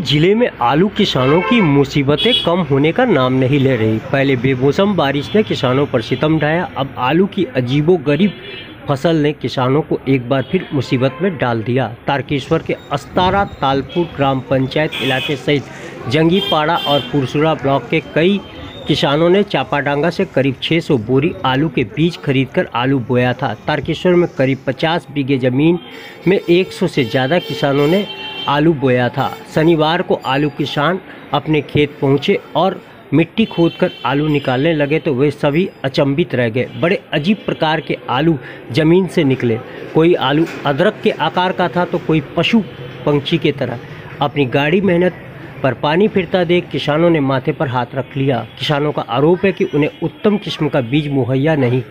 जिले में आलू किसानों की मुसीबतें कम होने का नाम नहीं ले रही। पहले बेमौसम बारिश ने किसानों पर सितम ढाया, अब आलू की अजीबोगरीब फसल ने किसानों को एक बार फिर मुसीबत में डाल दिया। तारकेश्वर के अस्तारा तालपुर ग्राम पंचायत इलाके सहित जंगीपाड़ा और पुरसुरा ब्लॉक के कई किसानों ने चापाडांगा से करीब 600 बोरी आलू के बीज खरीदकर आलू बोया था। तारकेश्वर में करीब 50 बीघे ज़मीन में 100 से ज़्यादा किसानों ने आलू बोया था। शनिवार को आलू किसान अपने खेत पहुंचे और मिट्टी खोदकर आलू निकालने लगे तो वे सभी अचंभित रह गए। बड़े अजीब प्रकार के आलू ज़मीन से निकले। कोई आलू अदरक के आकार का था तो कोई पशु पंछी की तरह। अपनी गाढ़ी मेहनत पर पानी फिरता देख किसानों ने माथे पर हाथ रख लिया। किसानों का आरोप है कि उन्हें उत्तम किस्म का बीज मुहैया नहीं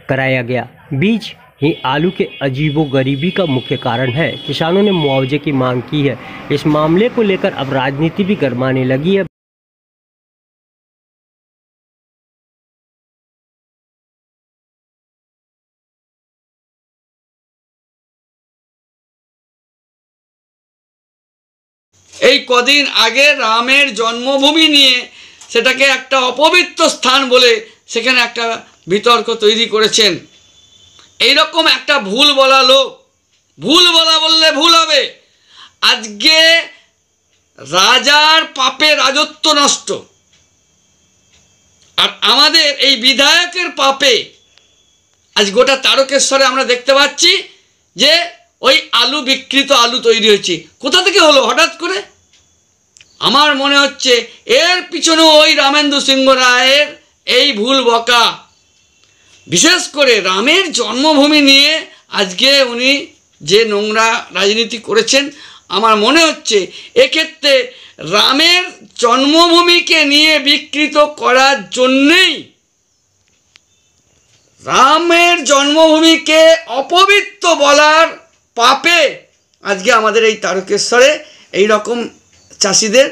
कराया गया। बीज ही आलू के अजीबोगरीबी का मुख्य कारण है। किसानों ने मुआवजे की मांग की है। इस मामले को लेकर अब राजनीति भी गरमाने लगी है। এই কদিন আগে রামের জন্মভূমি নিয়ে সেটাকে একটা অপবিত্র স্থান বলে সেখানে একটা বিতর্ক তৈরি করেছেন। এই রকম একটা ভুল বলা লোক, ভুল বলা বললে ভুল হবে। আজকে রাজার পাপে রাজত্ব নষ্ট, আর আমাদের এই বিধায়কের পাপে আজ গোটা তারকেশ্বরে আমরা দেখতে পাচ্ছি যে ওই আলু বিকৃত আলু তৈরি হয়েছে। কোথা থেকে হলো হঠাৎ করে? আমার মনে হচ্ছে এর পিছনেও ওই রামেন্দু সিংহ রায়ের এই ভুল বকা। বিশেষ করে রামের জন্মভূমি নিয়ে আজকে উনি যে নোংরা রাজনীতি করেছেন, আমার মনে হচ্ছে এক্ষেত্রে রামের জন্মভূমিকে নিয়ে বিকৃত করার জন্যেই, রামের জন্মভূমিকে অপবিত্র বলার পাপে আজকে আমাদের এই তারকেশ্বরে এই রকম চাষিদের